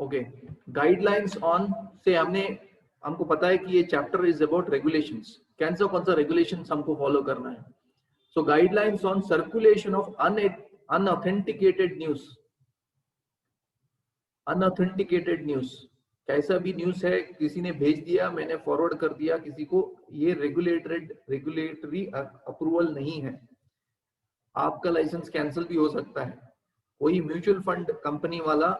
Okay, guidelines on से हमको पता है कि ये चैप्टर इज अबाउट रेगुलेशंस, कौन सा रेगुलेशंस हमको फॉलो करना है. So guidelines on circulation of unauthenticated news. Unauthenticated news, कैसा भी न्यूज है, किसी ने भेज दिया, मैंने फॉरवर्ड कर दिया किसी को, ये रेगुलेटरी अप्रूवल नहीं है. आपका लाइसेंस कैंसिल भी हो सकता है. कोई म्यूचुअल फंड कंपनी वाला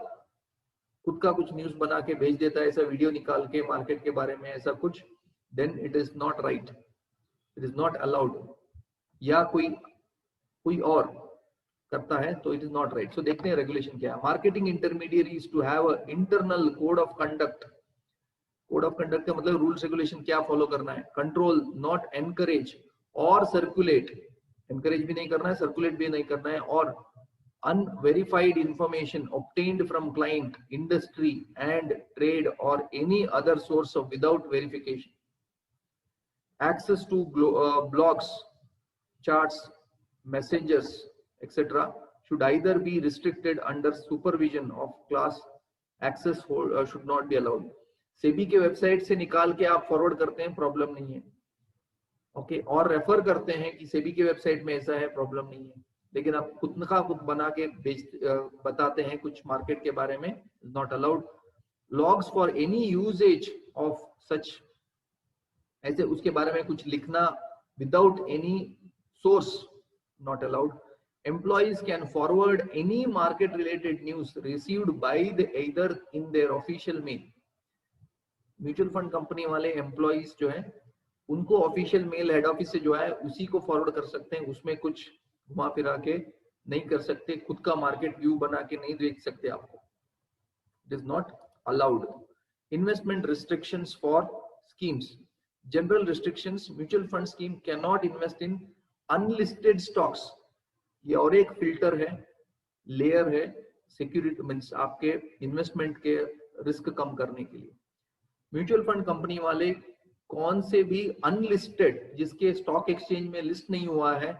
खुद का कुछ न्यूज बना के भेज देता है, ऐसा वीडियो निकाल के मार्केट के बारे में, ऐसा कुछ, then it is not right, it is not allowed. या कोई और करता है तो it is not right. So देखते हैं रेगुलेशन क्या है. Marketing intermediaries to have a internal code of conduct. Code of conduct का मतलब रूल्स रेगुलेशन क्या फॉलो करना है. Control, not encourage or circulate. Encourage भी नहीं करना है, सर्कुलेट भी नहीं करना है. और unverified information obtained from client, industry and trade or any other source of without verification. Access to blogs, charts, messages, etc. should either be restricted under supervision of class. Access should not be allowed. SEBI के website से निकाल के आप forward करते हैं, problem नहीं है. Okay, और रेफर करते हैं कि सेबी के वेबसाइट में ऐसा है, प्रॉब्लम नहीं है. लेकिन आप खुद का खुद बना के बताते हैं कुछ मार्केट के बारे में, not allowed. Logs for any usages of such, ऐसे उसके बारे में कुछ लिखना without any source, not allowed. Employees can forward any market related news received by the either in their official mail. Mutual fund company वाले employees जो है, उनको ऑफिशियल मेल हेड ऑफिस से जो है उसी को फॉरवर्ड कर सकते हैं. उसमें कुछ घुमा फिरा के नहीं कर सकते, खुद का मार्केट व्यू बना के नहीं देख सकते आपको. It is not allowed. Investment restrictions for schemes. General restrictions, mutual fund scheme can not invest in unlisted stocks. ये और एक फिल्टर है, लेयर है, सिक्योरिटी मींस आपके इन्वेस्टमेंट के रिस्क कम करने के लिए. म्यूचुअल फंड कंपनी वाले कौन से भी अनलिस्टेड, जिसके स्टॉक एक्सचेंज में लिस्ट नहीं हुआ है,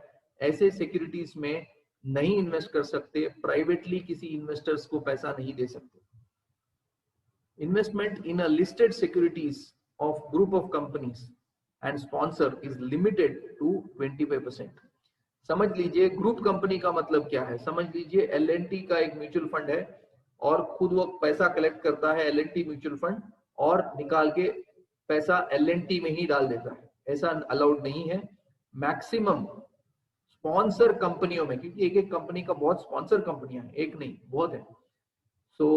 ऐसे सिक्योरिटीज में नहीं इन्वेस्ट कर सकते. प्राइवेटली किसी इन्वेस्टर्स को पैसा नहीं दे सकते. Investment in a listed securities of group of companies and sponsor is limited to 25%. समझ लीजिए ग्रुप कंपनी का मतलब क्या है. समझ लीजिए L&T का एक म्यूचुअल फंड है और खुद वो पैसा कलेक्ट करता है, L&T म्यूचुअल फंड, और निकाल के पैसा L&T में ही डाल देता है. ऐसा अलाउड नहीं है. मैक्सिमम स्पॉन्सर कंपनियों में, क्योंकि एक एक कंपनी का बहुत स्पॉन्सर कंपनियां हैं, एक नहीं बहुत है, सो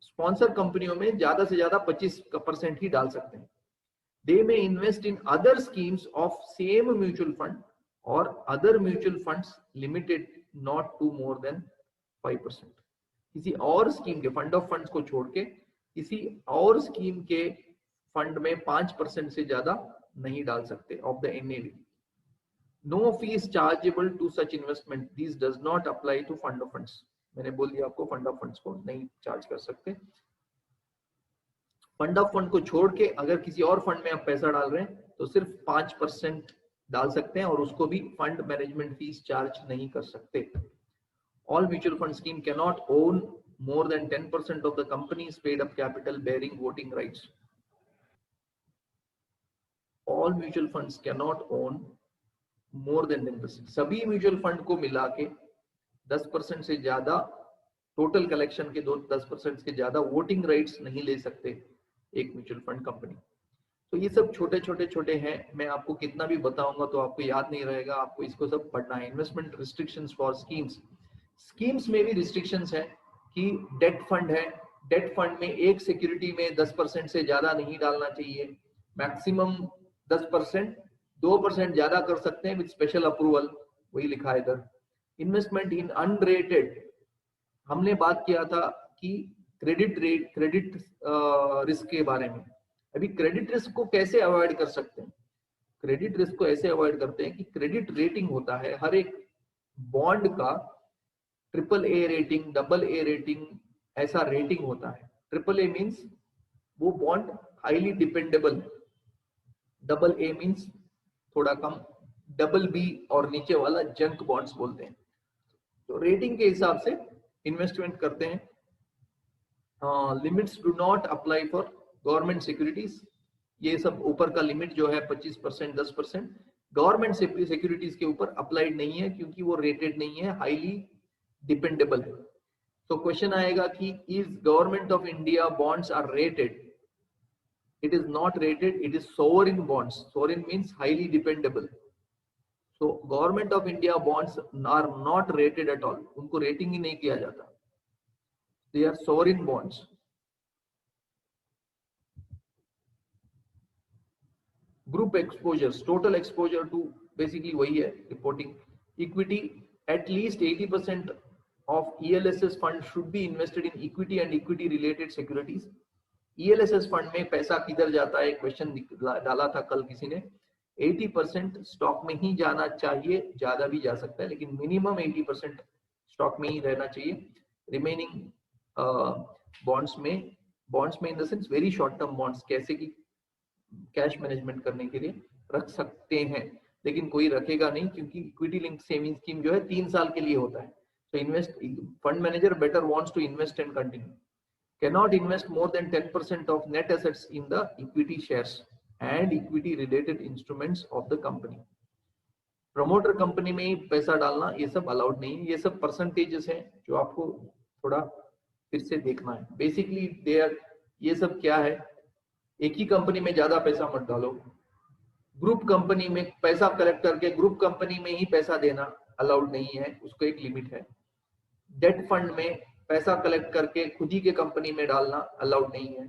स्पॉन्सर कंपनियों में ज्यादा से ज्यादा 25% ही डाल सकते हैं. They may invest in other schemes of same mutual fund और other mutual funds limited not to more than 5%. किसी और स्कीम के फंड ऑफ फंड्स को छोड़ के किसी और स्कीम के फंड में 5% से ज्यादा नहीं डाल सकते of the NAV. No fees chargeable to such investment. These does not apply to fund of funds. मैंने बोल दिया आपको, फंड ऑफ फंड्स को नहीं चार्ज कर सकते. फंड ऑफ फंड को छोड़ के अगर किसी और फंड में आप पैसा डाल रहे हैं तो सिर्फ 5% डाल सकते हैं, और उसको भी फंड मैनेजमेंट फीस चार्ज नहीं कर सकते. All mutual fund scheme cannot own more than 10% of the company's paid up capital bearing voting rights. All mutual funds cannot own more than 10%. सभी म्यूचुअल फंड को मिला के 10% से ज्यादा टोटल कलेक्शन के 10% से ज्यादा वोटिंग राइट्स नहीं ले सकते एक म्यूचुअल फंड कंपनी. तो ये सब छोटे हैं. मैं आपको कितना भी बताऊंगा तो आपको याद नहीं रहेगा, आपको इसको सब पढ़ना है. Investment restrictions for schemes. Schemes में भी रिस्ट्रिक्शंस है कि डेट फंड है, डेट फंड में एक सिक्योरिटी में 10% से ज्यादा नहीं डालना चाहिए. मैक्सिमम 10%, 2% ज्यादा कर सकते हैं विद स्पेशल अप्रूवल, वही लिखा है इधर. इन्वेस्टमेंट इन अनरेटेड, हमने बात किया था कि क्रेडिट रिस्क के बारे में. अभी क्रेडिट रिस्क को कैसे अवॉइड कर सकते हैं. क्रेडिट रिस्क को ऐसे अवॉइड करते हैं कि क्रेडिट रेटिंग होता है हर एक बॉन्ड का, AAA रेटिंग, AA रेटिंग, ऐसा रेटिंग होता है. AAA मींस वो bond highly dependable, AA means थोड़ा कम, BB और नीचे वाला जंक बॉन्ड्स बोलते हैं. तो रेटिंग के हिसाब से इन्वेस्टमेंट करते हैं. Limits do not apply for government securities. ये सब ऊपर का लिमिट जो है 25%, 10% गवर्नमेंट सिक्योरिटीज के ऊपर अप्लाइड नहीं है, क्योंकि वो रेटेड नहीं है, हाईली डिपेंडेबल है। तो क्वेश्चन आएगा कि is government of India bonds are rated? It is not rated, it is sovereign bonds. Sovereign means highly dependable. So government of India bonds are not rated at all. उनको rating ही नहीं किया जाता. They are sovereign bonds. Group exposures, total exposure to basically वही है reporting. Equity, at least 80% of ELSS fund should be invested in equity and equity related securities. ELSS fund में पैसा किधर जाता है, क्वेश्चन डाला था कल किसी ने। 80% स्टॉक में ही जाना चाहिए, ज्यादा भी जा सकता है, लेकिन मिनिमम 80% स्टॉक में ही रहना चाहिए। रिमेनिंग बॉन्ड्स में in the sense very short term bonds, कैसे कि कैश मैनेजमेंट करने के लिए रख सकते हैं, लेकिन कोई रखेगा नहीं, क्योंकि इक्विटी लिंक सेविंग स्कीम जो है 3 साल के लिए होता है। तो invest fund manager better wants to invest and continue, cannot invest more than 10% of net assets in the equity shares and equity related instruments of the company. Promoter company में ही पैसा डालना ये सब अलाउड नहीं है। ये सब परसेंटेजेस हैं जो आपको थोड़ा फिर से देखना है। बेसिकली ये सब क्या है, एक ही कंपनी में ज्यादा पैसा मत डालो। ग्रुप कंपनी में पैसा कलेक्ट करके ग्रुप कंपनी में ही पैसा देना अलाउड नहीं है, उसको एक लिमिट है। डेट फंड में पैसा कलेक्ट करके खुद ही के कंपनी में डालना अलाउड नहीं है।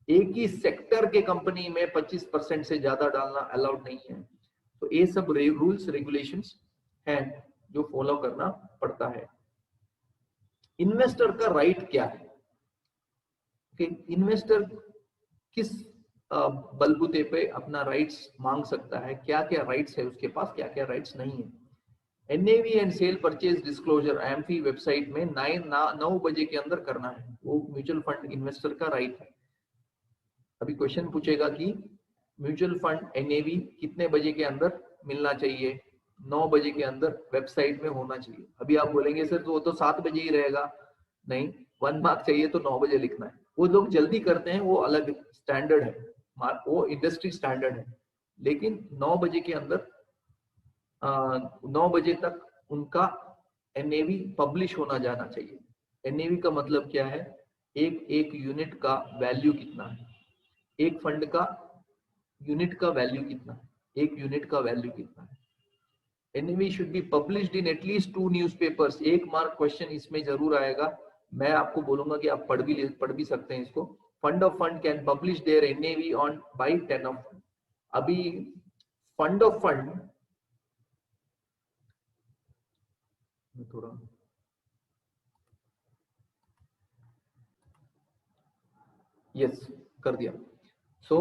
एक ही सेक्टर के कंपनी में 25% से ज्यादा डालना अलाउड नहीं है। तो ये सब रूल्स रेगुलेशंस हैं जो फॉलो करना पड़ता है। इन्वेस्टर का राइट क्या है? इन्वेस्टर किस बलबूते पे अपना राइट्स मांग सकता है, क्या क्या राइट्स है उसके पास, क्या क्या राइट्स नहीं है। NAV and cell purchase disclosure AMFI website में 9 बजे के अंदर करना है, वो म्यूचुअल फंड इन्वेस्टर का राइट है। अभी क्वेश्चन पूछेगा कि म्यूचुअल फंड NAV कितने बजे के अंदर मिलना चाहिए? 9 बजे के अंदर वेबसाइट में होना चाहिए। अभी आप बोलेंगे सर तो वो तो 7 बजे ही रहेगा। नहीं, 1 मार्क चाहिए तो 9 बजे लिखना है। वो लोग जल्दी करते हैं, वो अलग स्टैंडर्ड है, वो इंडस्ट्री स्टैंडर्ड है, लेकिन 9 बजे के अंदर 9 बजे तक उनका NAV पब्लिश होना जाना चाहिए। NAV का मतलब क्या है? एक यूनिट का वैल्यू कितना है, एक फंड का यूनिट का वैल्यू कितना है, एक यूनिट का वैल्यू कितना है। NAV should be published in at least 2 newspapers. 1 mark question इसमें जरूर आएगा, मैं आपको बोलूंगा कि आप पढ़ भी सकते हैं इसको। Fund of fund can publish their NAV on by 10 off. अभी फंड ऑफ फंड थोड़ा यस कर दिया। So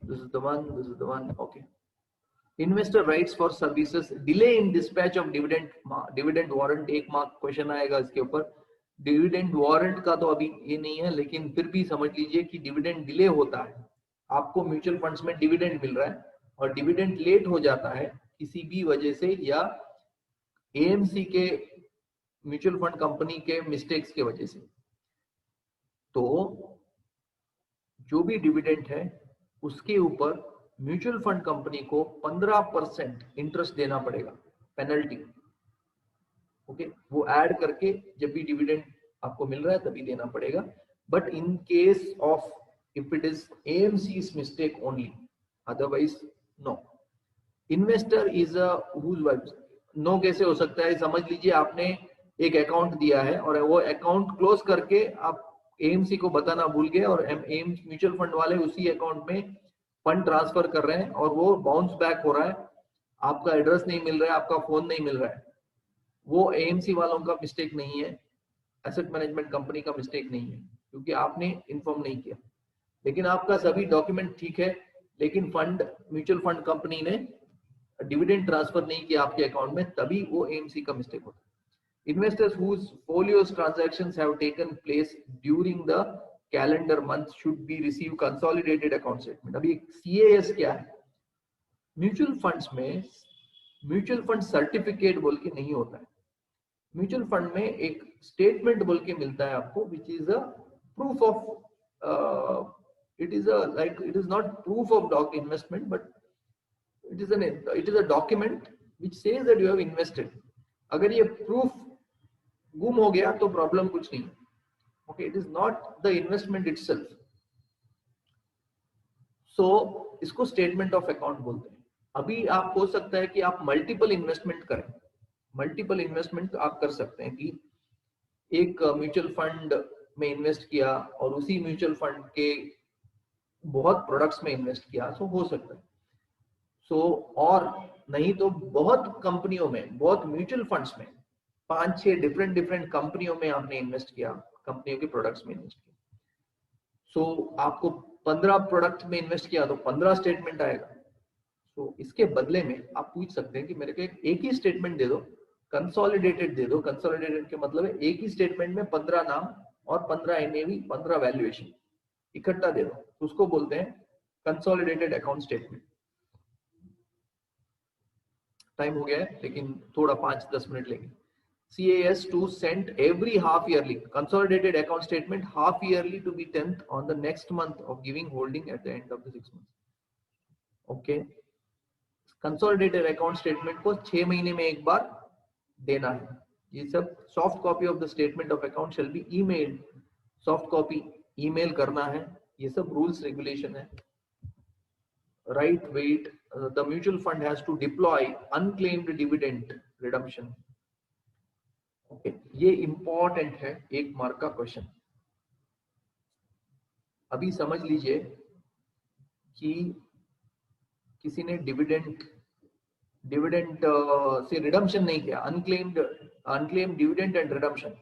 this is the one okay. Investor rights for services, delay in dispatch of dividend warrant। 1 mark question आएगा इसके ऊपर। Dividend warrant का तो अभी ये नहीं है, लेकिन फिर भी समझ लीजिए कि डिविडेंड डिले होता है। आपको म्यूचुअल फंड्स में डिविडेंड मिल रहा है और डिविडेंड लेट हो जाता है किसी भी वजह से, या AMC के म्यूचुअल फंड कंपनी के मिस्टेक्स के वजह से, तो जो भी डिविडेंड है उसके ऊपर म्यूचुअल फंड कंपनी को 15% इंटरेस्ट देना पड़ेगा, पेनल्टी। ओके, वो ऐड करके जब भी डिविडेंड आपको मिल रहा है तभी देना पड़ेगा। But in case of if it is AMC's mistake only, otherwise no. Investor is no कैसे हो सकता है? समझ लीजिए आपने एक अकाउंट दिया है और वो अकाउंट क्लोज करके आप AMC को बताना भूल गए और म्यूचुअल फंड वाले उसी अकाउंट में फंड ट्रांसफर कर रहे हैं और वो बाउंस बैक हो रहा है, आपका एड्रेस नहीं मिल रहा है, आपका फोन नहीं मिल रहा है। वो AMC वालों का मिस्टेक नहीं है, एसेट मैनेजमेंट कंपनी का मिस्टेक नहीं है, क्योंकि आपने इन्फॉर्म नहीं किया। लेकिन आपका सभी डॉक्यूमेंट ठीक है, लेकिन म्यूचुअल फंड कंपनी ने डिविडेंड ट्रांसफर नहीं किया आपके अकाउंट में, तभी वो AMC का मिस्टेक होता है। Investors whose folios transactions have taken place during the calendar month should be receive consolidated account statement। अभी CAS क्या है? म्यूचुअल फंड्स में म्यूचुअल फंड सर्टिफिकेट बोल के नहीं होता है। म्यूचुअल फंड में एक स्टेटमेंट बोल के मिलता है आपको, which is a proof of, it is a like it is not proof of doc investment, but it is a document which says that you have invested. अगर ये proof गुम हो गया तो प्रॉब्लम कुछ नहीं। Okay, it is not the investment itself. So इसको statement of account बोलते हैं। अभी आप हो सकता है कि आप मल्टीपल इन्वेस्टमेंट करें। मल्टीपल इन्वेस्टमेंट आप कर सकते हैं कि एक म्यूचुअल फंड में इन्वेस्ट किया और उसी म्यूचुअल फंड के बहुत प्रोडक्ट्स में इन्वेस्ट किया, सो हो सकता है। सो और नहीं तो बहुत कंपनियों में, बहुत म्यूचुअल फंड्स में 5-6 डिफरेंट कंपनियों में आपने इन्वेस्ट किया, कंपनियों के प्रोडक्ट्स में इन्वेस्ट किया। सो आपको 15 प्रोडक्ट में इन्वेस्ट किया तो 15 स्टेटमेंट आएगा। सो इसके बदले में आप पूछ सकते हैं कि मेरे को एक ही स्टेटमेंट दे दो, कंसोलिडेटेड दे दो। कंसोलिडेटेड के मतलब है एक ही स्टेटमेंट में 15 नाम और 15 एनएवी, 15 वैल्यूएशन इकट्ठा दे दो, तो उसको बोलते हैं कंसोलिडेटेड अकाउंट स्टेटमेंट। टाइम हो गया है लेकिन थोड़ा 5-10 मिनट लेंगे। CAS to send every half yearly consolidated account statement half yearly to be 10th on the next month of giving holding at the end of the 6 months. Okay, consolidated account statement को 6 महीने में एक बार देना है। ये सब soft copy of the statement of account shall be emailed, soft copy email करना है। ये सब रूल्स रेगुलेशन है। Right weight, the mutual fund has to deploy unclaimed dividend redemption. Okay, ये इंपॉर्टेंट है, 1 मार्क का क्वेश्चन। अभी समझ लीजिए कि किसी ने डिविडेंड से रिडम्पशन नहीं किया, अनक्लेम्ड डिविडेंड एंड रिडम्पशन।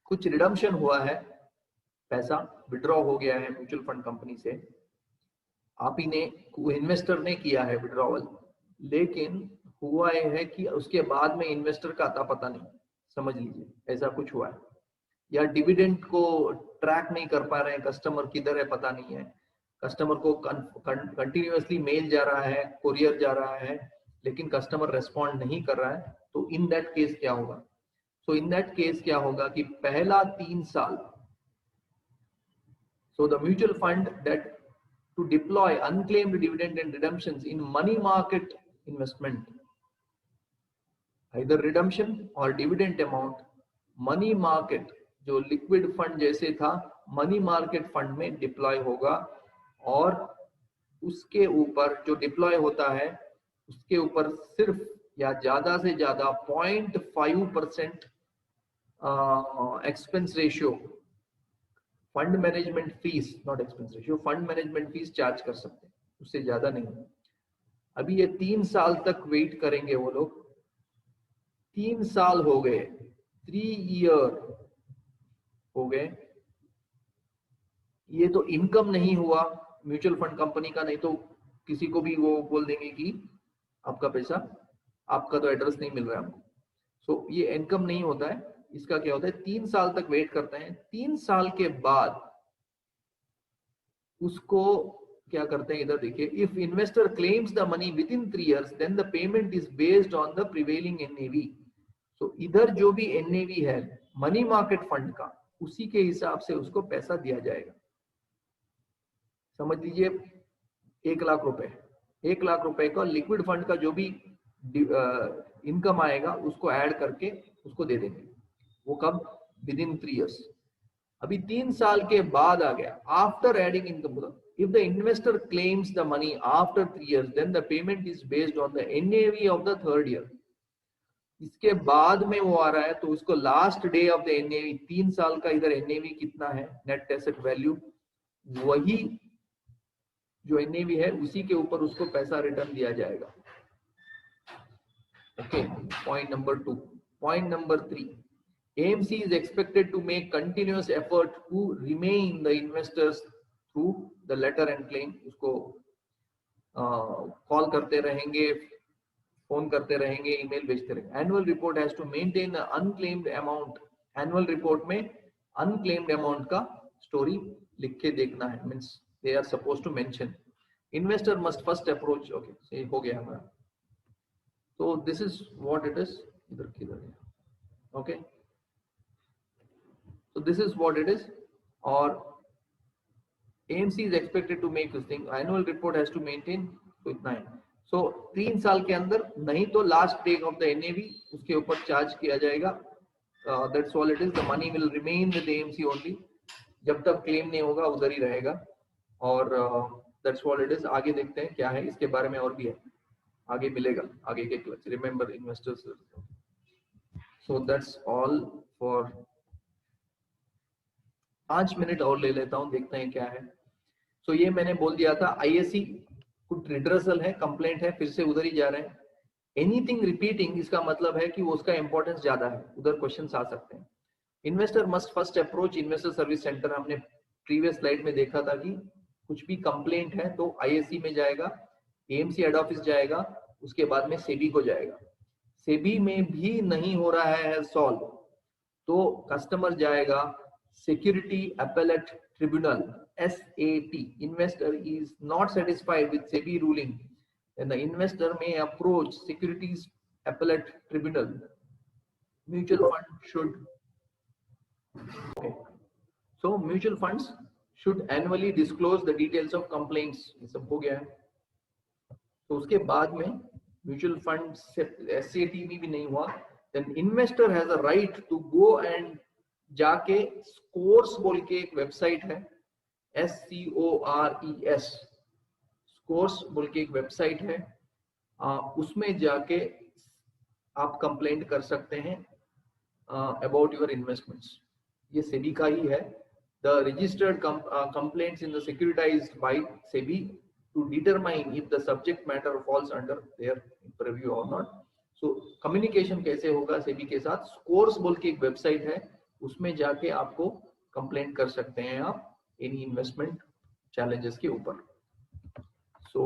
कुछ रिडम्पशन हुआ है, पैसा विड्रॉ हो गया है म्यूचुअल फंड कंपनी से, आप ही ने, इन्वेस्टर ने किया है विड्रॉवल, लेकिन हुआ यह है कि उसके बाद में इन्वेस्टर का आता पता नहीं, समझ लीजिए ऐसा कुछ हुआ है। या डिविडेंड को ट्रैक नहीं कर पा रहे हैं, कस्टमर किधर है पता नहीं है, कस्टमर को कंटिन्यूअसली मेल जा रहा है, कोरियर जा रहा है, लेकिन कस्टमर रेस्पॉन्ड नहीं कर रहा है, तो इन दैट केस क्या होगा? सो इन दैट केस क्या होगा कि पहला 3 साल, so the mutual fund that to deploy unclaimed dividend and redemptions in money market investment, either redemption or dividend amount, money market जो लिक्विड फंड जैसे था, मनी मार्केट फंड में डिप्लॉय होगा, और उसके ऊपर जो डिप्लॉय होता है उसके ऊपर सिर्फ या ज्यादा से ज्यादा 0.5% expense ratio, fund management fees, not expense ratio, fund management fees charge कर सकते हैं, उससे ज्यादा नहीं। अभी ये 3 साल तक वेट करेंगे वो लोग। 3 साल हो गए, 3 ईयर हो गए, ये तो इनकम नहीं हुआ म्यूचुअल फंड कंपनी का, नहीं तो किसी को भी वो बोल देंगे कि आपका पैसा, आपका तो एड्रेस नहीं मिल रहा है हमको। सो ये इनकम नहीं होता है। इसका क्या होता है, 3 साल तक वेट करते हैं। 3 साल के बाद उसको क्या करते हैं, इधर देखिए, if investor claims the money within 3 years then the payment is based on the prevailing NAV. तो इधर जो भी एनएवी है मनी मार्केट फंड का, उसी के हिसाब से उसको पैसा दिया जाएगा। समझ लीजिए 1 लाख रुपए, 1 लाख रुपए का लिक्विड फंड का जो भी इनकम आएगा उसको ऐड करके उसको दे देंगे। वो कब? Within 3 years। अभी 3 साल के बाद आ गया, after adding income. If the investor claims the money after 3 years then the payment is based on the NAV of the 3rd year। इसके बाद में वो आ रहा है तो उसको last day of the NAV, 3 साल का इधर एनएवी कितना है, नेट एसेट वैल्यू, वही जो एनएवी है उसी के ऊपर उसको पैसा रिटर्न दिया जाएगा। Okay, point number 2। Point number 3, AMC is expected to make continuous effort to remain the investors through the letter and claim। उसको कॉल करते रहेंगे, फोन करते रहेंगे, ईमेल भेजते रहेंगे। Annual report has to maintain unclaimed amount. Annual report में unclaimed amount का story लिख के देखना है, means they are supposed to mention. Investor must first approach, okay हो गया हमारा। तो this is what it is, इधर किधर है, okay so this is what it is, or AMC is expected to make this thing, annual report has to maintain, तो इतना है। so 3 साल के अंदर, नहीं तो last day of the NAV उसके ऊपर चार्ज किया जाएगा। that's all it is, the money will remain with AMC only, जब तक क्लेम नहीं होगा उधर ही रहेगा। और that's all it is। आगे देखते हैं क्या है इसके बारे में, और भी है आगे मिलेगा आगे के class, remember investors. so that's all for 5 minute और ले लेता हूं, देखते हैं क्या है। सो ये मैंने बोल दिया था, ISE कुछ रिड्रेसल है, कंप्लेंट है, फिर से उधर ही जा रहे हैं। एनीथिंग रिपीटिंग, इसका मतलब है कि वो उसका इंपॉर्टेंस ज्यादा है, उधर क्वेश्चंस आ सकते हैं। Investor must first approach investor service centre, हमने प्रीवियस स्लाइड में देखा था कि कुछ भी कंप्लेंट है तो ISE में जाएगा, AMC हेड ऑफिस जाएगा, उसके बाद में सेबी को जाएगा। सेबी में भी नहीं हो रहा है सॉल्व, तो कस्टमर जाएगा Security Appellate Tribunal, SAT. Investor is not satisfied with SEBI ruling, and the investor may approach Securities Appellate Tribunal. Mutual fund should, okay. So mutual funds should annually disclose the details of complaints. ये सब हो गया है। तो उसके बाद में mutual fund SAT में भी नहीं हुआ, then investor has a right to go and जाके स्कोर्स बोल के एक वेबसाइट है, SCORES, स्कोर्स बोल के एक वेबसाइट है, उसमें जाके आप कंप्लेंट कर सकते हैं अबाउट योर इन्वेस्टमेंट्स। ये सेबी का ही है। The registered complaints in the securitized by SEBI to determine if the subject matter falls under their preview और नॉट। सो कम्युनिकेशन कैसे होगा सेबी के साथ, स्कोर्स बोल के एक वेबसाइट है, उसमें जाके आपको कंप्लेंट कर सकते हैं आप एनी इन्वेस्टमेंट चैलेंजेस के ऊपर। सो